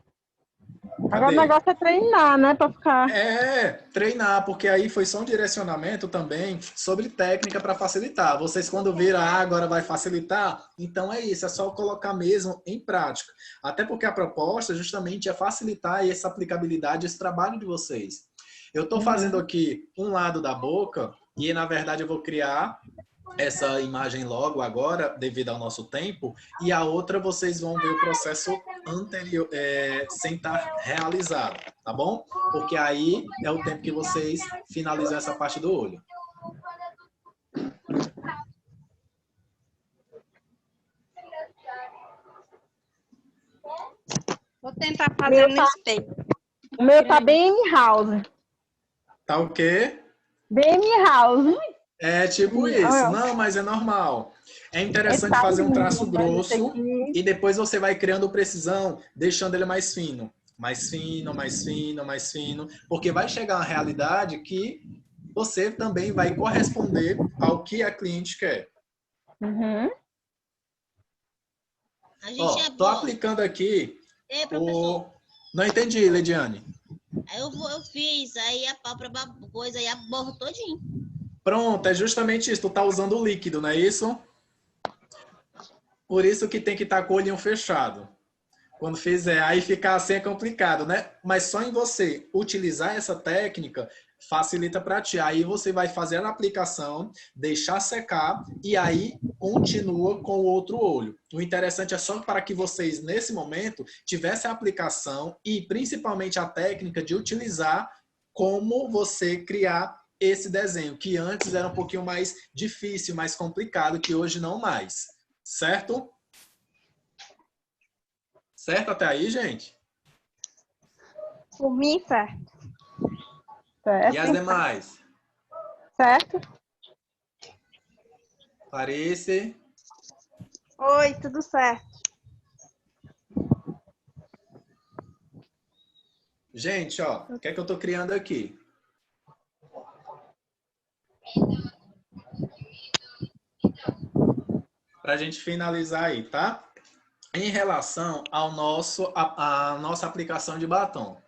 Agora o Cadê? negócio é treinar, né? Pra ficar. É, treinar, porque aí foi só um direcionamento também sobre técnica para facilitar. Vocês, quando viram, agora vai facilitar, então é isso, é só colocar mesmo em prática. Até porque a proposta justamente é facilitar essa aplicabilidade, esse trabalho de vocês. Eu estou fazendo aqui um lado da boca e, na verdade, eu vou criar essa imagem logo agora, devido ao nosso tempo, e a outra vocês vão ver o processo anterior, sem estar realizado, tá bom? Porque aí é o tempo que vocês finalizam essa parte do olho. Vou tentar fazer no tá- espelho. O meu tá bem house. Tá o quê? Bem house. É tipo isso. Não, mas é normal. É interessante Tá fazer um lindo, traço mas grosso esse aqui- e depois você vai criando precisão, deixando ele mais fino. Mais fino, mais fino, mais fino. Porque vai chegar uma realidade que você também vai corresponder ao que a cliente quer. Uhum. A gente Ó, é tô bom. aplicando aqui Professor. o... Não entendi, Lediane. Aí eu fiz, aí a pálpebra coisa, aí a borro todinho. Pronto, é justamente isso. Tu tá usando o líquido, não é isso? Por isso que tem que estar com o olhinho fechado. Quando fizer, aí ficar assim é complicado, né? Mas só em você utilizar essa técnica facilita para ti. Aí você vai fazer a aplicação, deixar secar e aí continua com o outro olho. O interessante é só para que vocês, nesse momento, tivessem a aplicação e principalmente a técnica de utilizar como você criar esse desenho, que antes era um pouquinho mais difícil, mais complicado, que hoje não mais. Certo? Certo até aí, gente? Por mim, certo. Certo. E as demais? Certo. Clarice? Oi, tudo certo. Gente, ó, o que é que eu tô criando aqui? Pra gente finalizar aí, tá? Em relação ao a nossa aplicação de batom.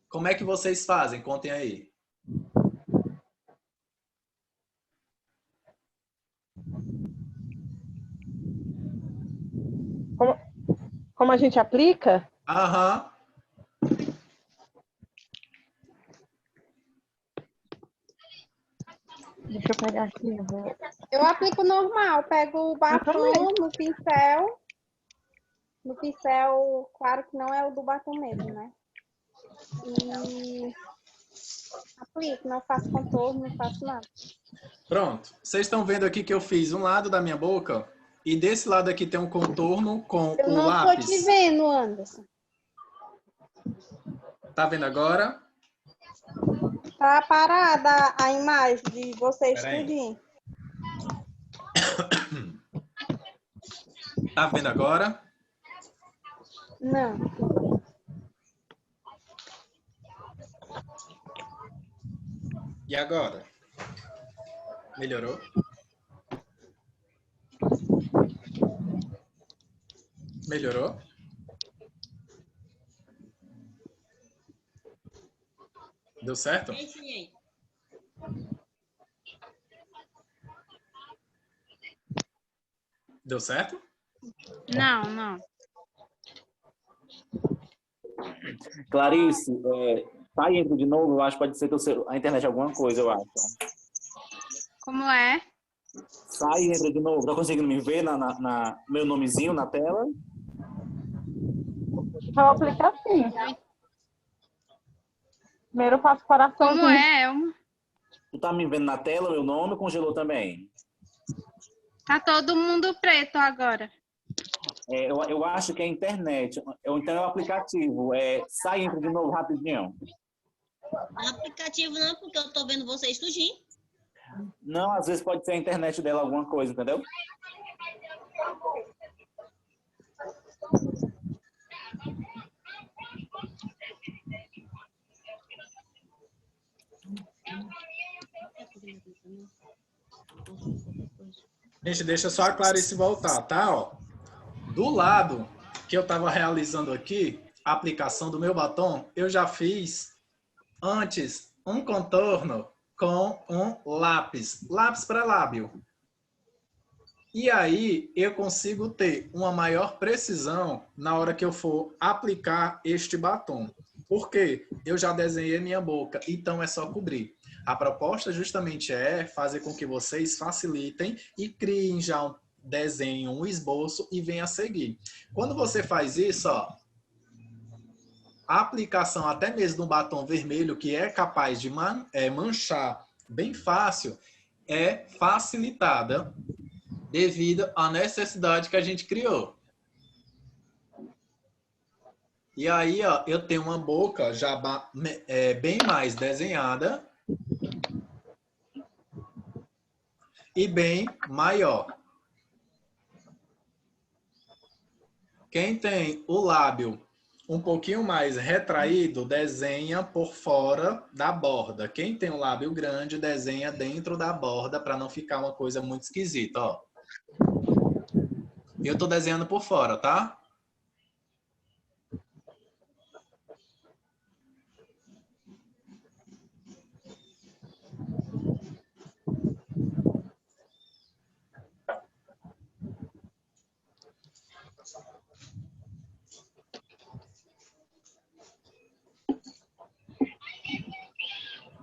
Como é que vocês fazem? Contem aí. Como a gente aplica? Aham. Deixa eu pegar aqui. Eu aplico normal, pego o batom no pincel. No pincel, claro que não é o do batom mesmo, né? E aplico, não faço contorno, não faço nada. Pronto. Vocês estão vendo aqui que eu fiz um lado da minha boca e desse lado aqui tem um contorno com Eu o não tô lápis. te vendo, Anderson. Tá vendo agora? Tá parada a imagem de vocês Pera aí. tudinho. Tá vendo agora? Não. E agora? Melhorou? Melhorou? Deu certo? Ensinei. Deu certo? Não, não. Clarice, sai e entra de novo. Eu acho que pode ser que a internet é alguma coisa, eu acho. Como é? Sai e entra de novo. Tá conseguindo me ver meu nomezinho na tela? Vou aplicar assim. Primeiro eu faço coraçãozinho. Como é, Elma? Tu tá me vendo na tela, meu nome congelou também. Tá todo mundo preto agora. Eu acho que é a internet. Então é o aplicativo. Sai e entra de novo rapidinho. Aplicativo não, porque eu tô vendo vocês tudinho. Não, às vezes pode ser a internet dela alguma coisa, entendeu? Gente, deixa só a Clarice voltar, tá? Ó, do lado que eu estava realizando aqui, a aplicação do meu batom, eu já fiz antes um contorno com um lápis para lábio. E aí eu consigo ter uma maior precisão na hora que eu for aplicar este batom. Porque eu já desenhei minha boca, então é só cobrir. A proposta justamente é fazer com que vocês facilitem e criem já um desenho, um esboço e venha a seguir. Quando você faz isso, ó, a aplicação até mesmo do batom vermelho, que é capaz de manchar bem fácil, é facilitada devido à necessidade que a gente criou. E aí, ó, eu tenho uma boca já bem mais desenhada e bem maior. Quem tem o lábio um pouquinho mais retraído, desenha por fora da borda. Quem tem o lábio grande, desenha dentro da borda para não ficar uma coisa muito esquisita, ó. Eu tô desenhando por fora, tá?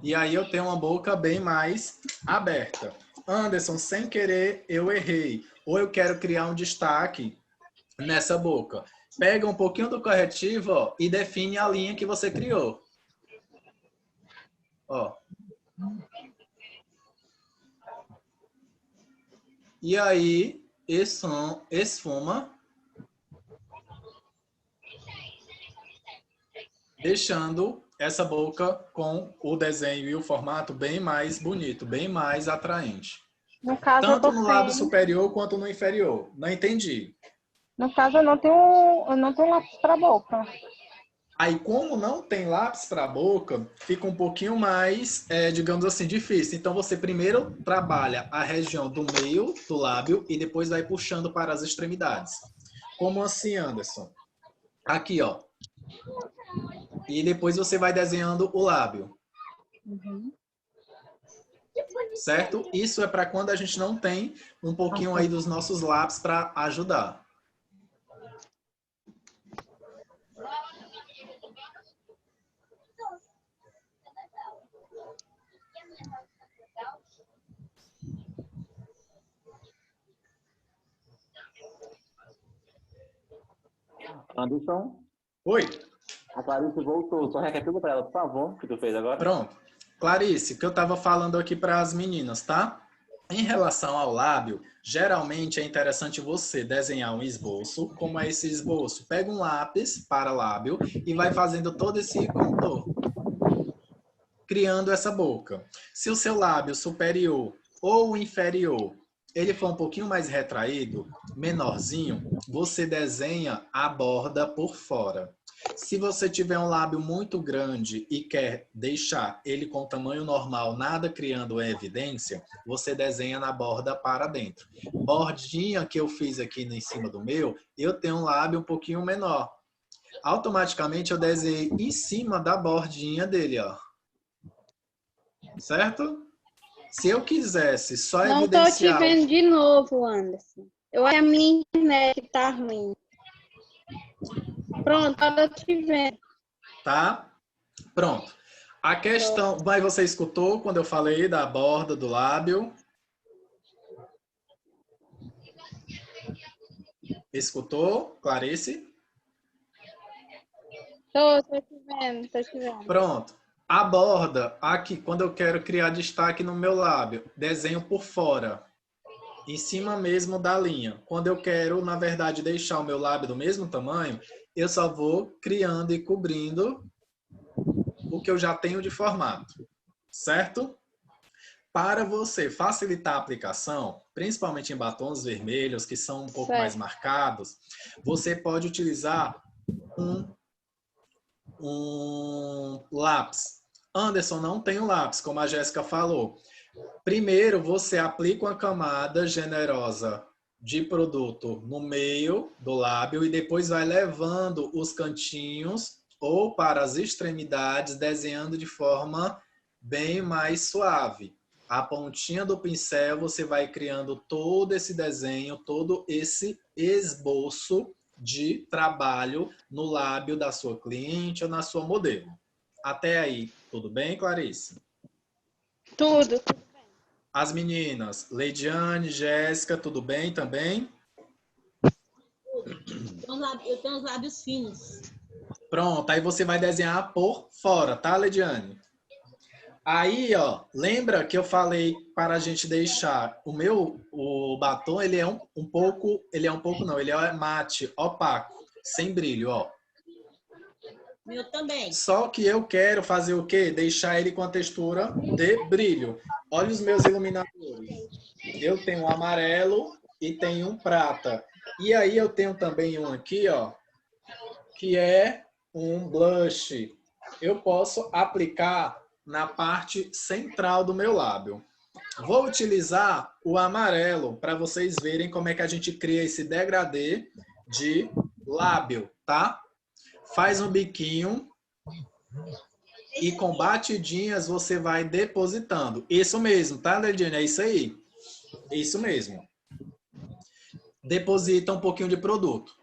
E aí eu tenho uma boca bem mais aberta. Anderson, sem querer, eu errei. Ou eu quero criar um destaque nessa boca. Pega um pouquinho do corretivo, ó, e define a linha que você criou. Ó. E aí, esfuma, deixando essa boca com o desenho e o formato bem mais bonito, bem mais atraente. No caso, Tanto no lado superior quanto no inferior. Não entendi. No caso, eu não tenho lápis para boca. Aí, como não tem lápis para a boca, fica um pouquinho mais, digamos assim, difícil. Então, você primeiro trabalha a região do meio do lábio e depois vai puxando para as extremidades. Como assim, Anderson? Aqui, ó. E depois você vai desenhando o lábio. Uhum. Certo? Isso é para quando a gente não tem um pouquinho aí dos nossos lápis para ajudar. Anderson, Oi. a Clarice voltou. Só recapitula para ela, por favor, o que tu fez agora. Pronto. Clarice, que eu estava falando aqui para as meninas, tá? Em relação ao lábio, geralmente é interessante você desenhar um esboço. Como é esse esboço? Pega um lápis para lábio e vai fazendo todo esse contorno, criando essa boca. Se o seu lábio superior ou inferior ele for um pouquinho mais retraído, menorzinho, você desenha a borda por fora. Se você tiver um lábio muito grande e quer deixar ele com tamanho normal, nada criando evidência, você desenha na borda para dentro. Bordinha que eu fiz aqui em cima do meu, eu tenho um lábio um pouquinho menor. Automaticamente eu desenhei em cima da bordinha dele, ó. Certo? Se eu quisesse só Não tô evidenciar... te vendo de novo, Anderson. Eu acho que a minha internet tá ruim. Pronto, eu tô te vendo. tá? Pronto. A questão... Mas você escutou quando eu falei da borda do lábio? Escutou, Clarice? Tô te vendo, tô te vendo. Pronto. A borda, aqui, quando eu quero criar destaque no meu lábio, desenho por fora, em cima mesmo da linha. Quando eu quero, na verdade, deixar o meu lábio do mesmo tamanho, eu só vou criando e cobrindo o que eu já tenho de formato, certo? Para você facilitar a aplicação, principalmente em batons vermelhos, que são um pouco mais marcados, você pode utilizar um lápis. Anderson, não tem um lápis, como a Jéssica falou. Primeiro, você aplica uma camada generosa de produto no meio do lábio e depois vai levando os cantinhos ou para as extremidades, desenhando de forma bem mais suave. A pontinha do pincel, você vai criando todo esse desenho, todo esse esboço de trabalho no lábio da sua cliente ou na sua modelo. Até aí, tudo bem, Clarice? Tudo. As meninas, Leidiane, Jéssica, tudo bem também? Eu tenho os lábios finos. Pronto, aí você vai desenhar por fora, tá, Leidiane? Aí, ó, lembra que eu falei para a gente deixar o batom, ele é um pouco não, ele é mate, opaco, sem brilho, ó. Meu também. Só que eu quero fazer o quê? Deixar ele com a textura de brilho. Olha os meus iluminadores. Eu tenho um amarelo e tenho um prata. E aí eu tenho também um aqui, ó, que é um blush. Eu posso aplicar na parte central do meu lábio. Vou utilizar o amarelo para vocês verem como é que a gente cria esse degradê de lábio, tá? Faz um biquinho e com batidinhas você vai depositando. Isso mesmo, tá, Leidiane? É isso aí. Isso mesmo. Deposita um pouquinho de produto.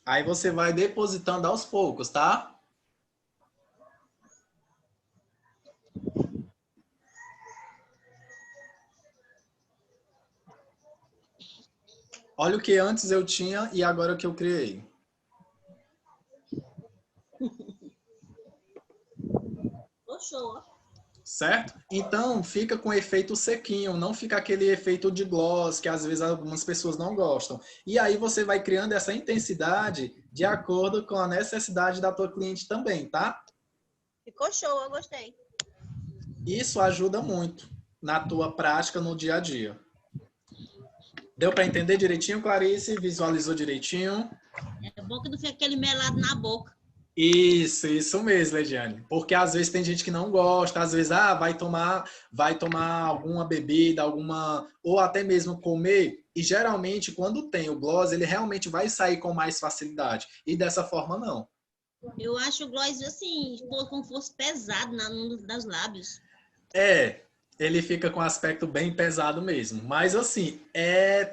Aí você vai depositando aos poucos, tá? Olha o que antes eu tinha e agora o que eu criei. Show. Certo? Então, fica com efeito sequinho, não fica aquele efeito de gloss que às vezes algumas pessoas não gostam. E aí você vai criando essa intensidade de acordo com a necessidade da tua cliente também, tá? Ficou show, eu gostei. Isso ajuda muito na tua prática no dia a dia. Deu para entender direitinho, Clarice? Visualizou direitinho? É bom que não fica aquele melado na boca. Isso mesmo, Leidiane. Porque às vezes tem gente que não gosta, às vezes vai tomar alguma bebida, ou até mesmo comer, e geralmente quando tem o gloss, ele realmente vai sair com mais facilidade. E dessa forma não. Eu acho o gloss assim, como se fosse pesado nos lábios. Ele fica com aspecto bem pesado mesmo. Mas assim,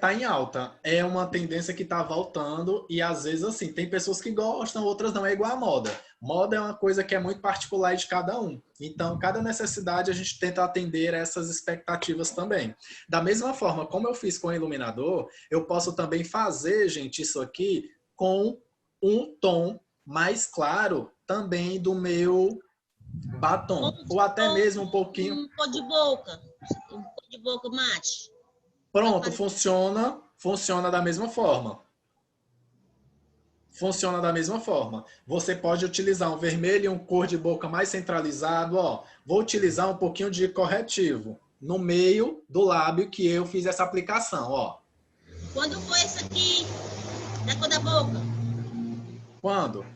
tá em alta. É uma tendência que tá voltando e às vezes assim, tem pessoas que gostam, outras não. É igual a moda. Moda é uma coisa que é muito particular de cada um. Então, cada necessidade a gente tenta atender essas expectativas também. Da mesma forma como eu fiz com o iluminador, eu posso também fazer, gente, isso aqui com um tom mais claro também do meu batom, ou até mesmo um pouquinho. Um cor de boca mate. Pronto, funciona da mesma forma. Funciona da mesma forma. Você pode utilizar um vermelho e um cor de boca mais centralizado, ó. Vou utilizar um pouquinho de corretivo no meio do lábio que eu fiz essa aplicação, ó. Quando for esse aqui, da cor da boca? Quando?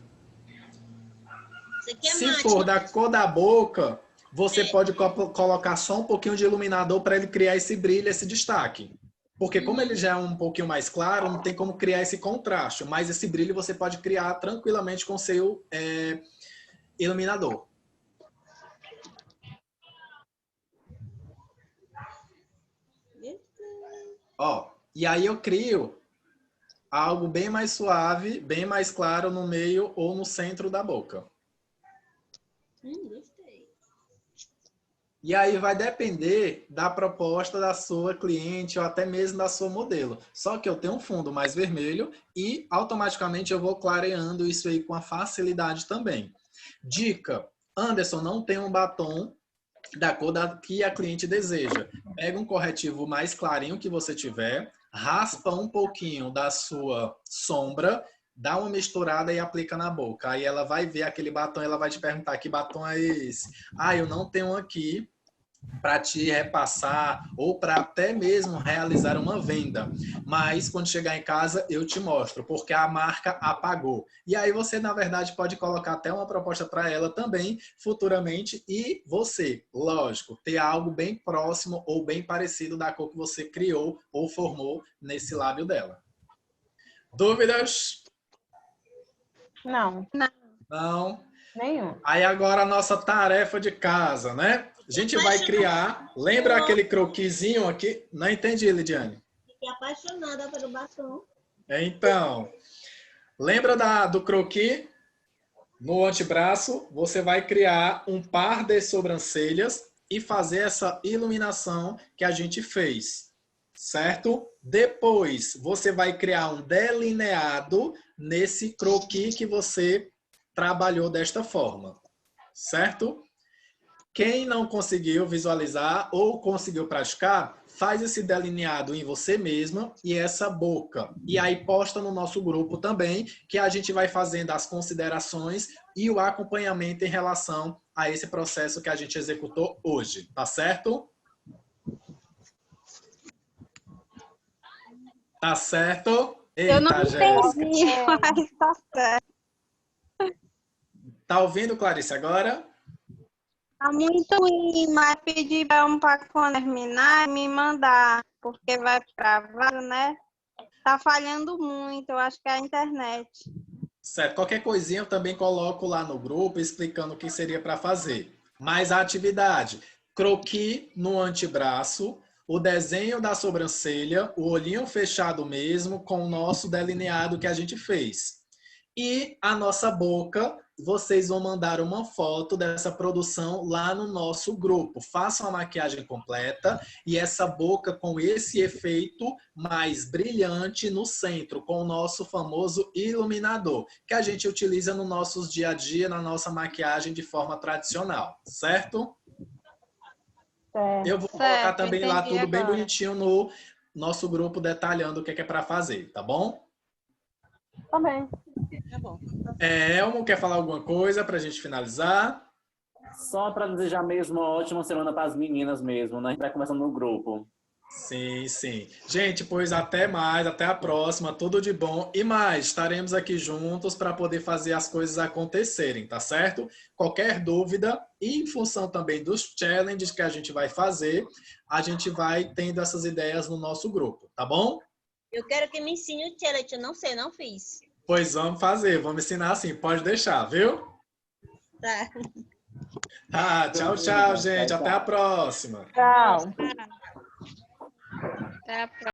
Se mate, for da cor da boca, você pode colocar só um pouquinho de iluminador para ele criar esse brilho, esse destaque. Porque como ele já é um pouquinho mais claro, não tem como criar esse contraste. Mas esse brilho você pode criar tranquilamente com seu iluminador. Ó, e aí eu crio algo bem mais suave, bem mais claro no meio ou no centro da boca. Gostei. E aí vai depender da proposta da sua cliente ou até mesmo da sua modelo. Só que eu tenho um fundo mais vermelho e automaticamente eu vou clareando isso aí com a facilidade também. Dica: Anderson, não tem um batom da cor que a cliente deseja. Pega um corretivo mais clarinho que você tiver, raspa um pouquinho da sua sombra, dá uma misturada e aplica na boca. Aí ela vai ver aquele batom e ela vai te perguntar: que batom é esse? Ah, eu não tenho aqui para te repassar ou para até mesmo realizar uma venda. Mas quando chegar em casa eu te mostro, porque a marca apagou. E aí você, na verdade, pode colocar até uma proposta para ela também futuramente e você, lógico, ter algo bem próximo ou bem parecido da cor que você criou ou formou nesse lábio dela. Dúvidas? Não, Não? nenhum. Aí agora a nossa tarefa de casa, né? A gente vai criar, lembra aquele croquisinho aqui? Não entendi, Lidiane. Fiquei apaixonada pelo batom. Então, lembra do croquis? No antebraço, você vai criar um par de sobrancelhas e fazer essa iluminação que a gente fez, certo? Depois, você vai criar um delineado nesse croquis que você trabalhou desta forma, certo? Quem não conseguiu visualizar ou conseguiu praticar, faz esse delineado em você mesma e essa boca. E aí posta no nosso grupo também, que a gente vai fazendo as considerações e o acompanhamento em relação a esse processo que a gente executou hoje. Tá certo? Tá certo? Eu não Eita, Jéssica. entendi, mas tá certo. Tá ouvindo, Clarice, agora? Tá muito ruim, mas pedir para quando terminar me mandar, porque vai travado, né? Tá falhando muito, eu acho que é a internet. Certo. Qualquer coisinha eu também coloco lá no grupo explicando o que seria para fazer. Mas a atividade: croquis no antebraço, o desenho da sobrancelha, o olhinho fechado mesmo, com o nosso delineado que a gente fez. E a nossa boca, vocês vão mandar uma foto dessa produção lá no nosso grupo. Façam a maquiagem completa e essa boca com esse efeito mais brilhante no centro, com o nosso famoso iluminador, que a gente utiliza no nosso dia a dia, na nossa maquiagem de forma tradicional, certo? Eu vou colocar também lá tudo bem bonitinho no nosso grupo, detalhando o que é para fazer, tá bom? Tá bem. Tá bom. Elmo, quer falar alguma coisa para a gente finalizar? Só para desejar mesmo uma ótima semana para as meninas mesmo, né? A gente vai começando no grupo. Sim, sim. Gente, pois até mais, até a próxima, tudo de bom. E mais, estaremos aqui juntos para poder fazer as coisas acontecerem, tá certo? Qualquer dúvida, e em função também dos challenges que a gente vai fazer, a gente vai tendo essas ideias no nosso grupo, tá bom? Eu quero que me ensine o challenge, eu não sei, não fiz. Pois vamos fazer, vamos ensinar assim, pode deixar, viu? Tá. Ah, tchau, tchau, gente. Até a próxima. Tchau. Até a próxima.